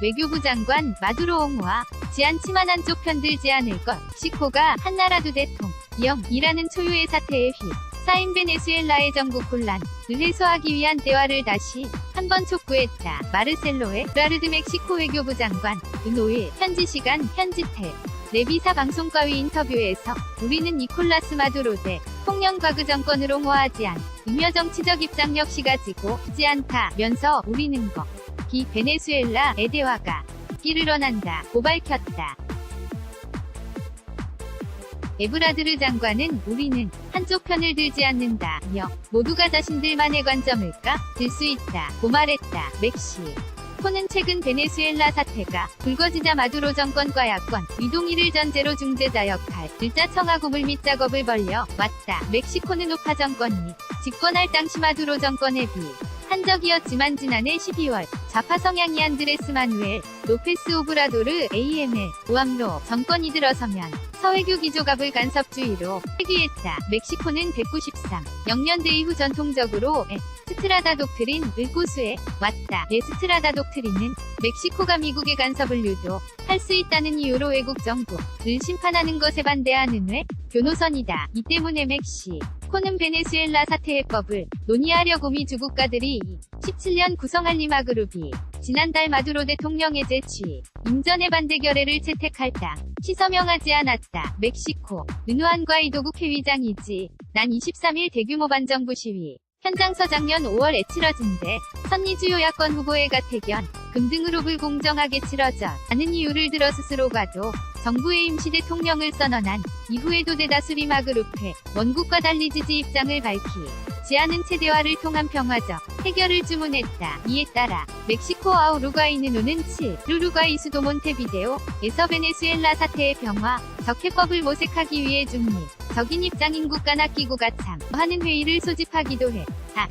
외교부 장관 마두로 옹호와 지안치만 한쪽 편들지 않을 것. 멕시코가 한나라두 대통령이라는 초유의 사태에 쌓인 베네수엘라의 정국 혼란을 해소하기 위한 대화를 다시 한번 촉구했다. 마르셀로 에브라르드 멕시코 외교부 장관 은 5일 현지 시간 현지 텔레비사 방송과의 인터뷰에서 우리는 니콜라스 마두로 대통령 과거 정권을 옹호하지 않으며 정치적 입장 역시 가지고 있지 않다면서 우리는 이 베네수엘라의 대화가 길을 원한다고 밝혔다. 에브라드르 장관은 우리는 한쪽 편을 들지 않는다며 모두가 자신들만의 관점을 들 수 있다고 말했다. 멕시코는 최근 베네수엘라 사태가 불거지자 마두로 정권과 야권 위동일을 전제로 중재자 역할을 짜청하고 물밑 작업을 벌여 왔다. 멕시코는 우파 정권이 집권할 당시 마두로 정권에 한 적이었지만 지난해 12월 좌파 성향이 안드레스 마누엘 로페스 오브라도르 AML 우암로 정권이 들어서면 서외교 기조갑을 간섭주의로 회귀했다. 멕시코는 193년대 이후 전통적으로 에스트라다 독트린을 고수해 왔다. 에스트라다 독트린은 멕시코가 미국의 간섭을 유도할 수 있다는 이유로 외국 정부를 심판하는 것에 반대하는 교노선이다. 이 때문에 멕시코는 베네수엘라 사태 해법을 논의하려고 미 주국가들이 17년 구성한 리마 그룹이 지난달 마두로 대통령의 재취임 전에 반대 결의를 채택할 당시 서명하지 않았다. 멕시코 르누안 과이도 국회의장이지 난 23일 대규모 반정부 시위 현장서 작년 5월에 치러진데 선미 주요 야권 후보의 가태견 금 등으로 불공정하게 치러져 않은 이유를 들어 스스로가도 정부의 임시 대통령을 선언한 이후에도 대다수 리마 그룹회 원국과 달리 지지 입장을 밝히지 않은 채 대화를 통한 평화적 해결을 주문했다. 이에 따라 멕시코와 우루과이는 오는 7일 우루과이 수도 몬테비데오에서 베네수엘라 사태의 평화적 해법을 모색하기 위해 중립적인 입장인 국가 낚이고가 참하는 회의를 소집하기도 해.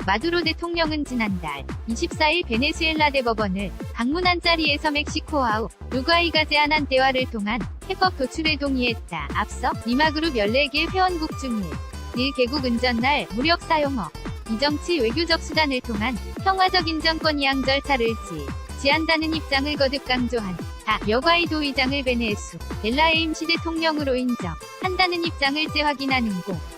마두로 대통령은 지난달 24일 베네수엘라 대법원을 방문한 자리에서 멕시코와 우루과이가 제안한 대화를 통한 해법 도출에 동의했다. 앞서 리마그룹 14개 회원국 중 1개국 은전날 무력 사용어 비정치 외교적 수단을 통한 평화적 인정권 이양 절차를 지지한다는 입장을 거듭 강조한 여과이도 의장을 베네수엘라의 임시 대통령으로 인정한다는 입장을 재확인하는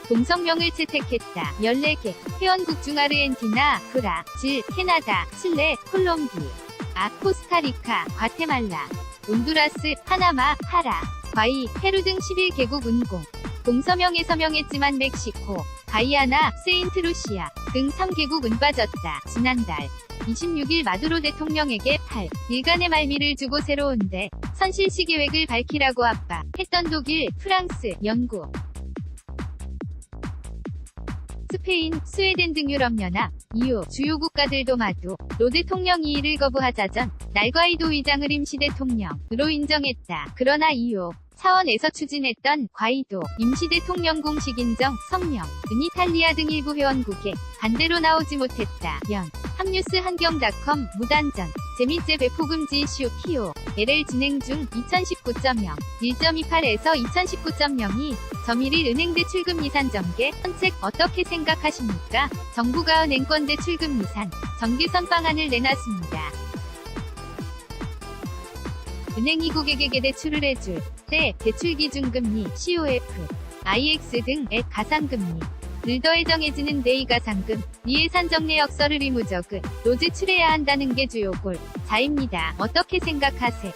공성명을 채택했다. 14개 회원국 중 아르헨티나, 브라질, 캐나다, 칠레, 콜롬비아, 코스타리카, 과테말라, 온두라스, 파나마, 파라과이, 페루 등 11개국 운공 공서명에 서명했지만 멕시코, 가이아나, 세인트루시아 등 3개국은 빠졌다. 지난달 26일 마두로 대통령에게 8일간의 말미를 주고 새로운 선실시 계획을 밝히라고 압박했던 독일, 프랑스, 영국, 스페인, 스웨덴 등 유럽연합, EU 주요 국가들도 마두로 대통령이 이를 거부하자전 날과이도 의장을 임시 대통령으로 인정했다. 그러나 EU 차원에서 추진했던 과이도 임시 대통령 공식 인정 성명은 이탈리아 등 일부 회원국에 반대로 나오지 못했다. 한뉴스 한경닷컴 무단전 재미제 배포 금지 이슈 키오 LL 진행 중 2019.0 1.28에서 2019.02 점일일 은행 대출금 이산 전개 정책 어떻게 생각하십니까? 정부가 은행권 대출금 이산 전개선 방안을 내놨습니다. 은행이 고객에게 대출을 해줄 때 대출기준금리, COF, IX 등의 가상금리를 더해 정해지는 이 가상금리의 산정내역서를 의무적으로 제출해야 한다는 게 주요 골자입니다. 어떻게 생각하세요?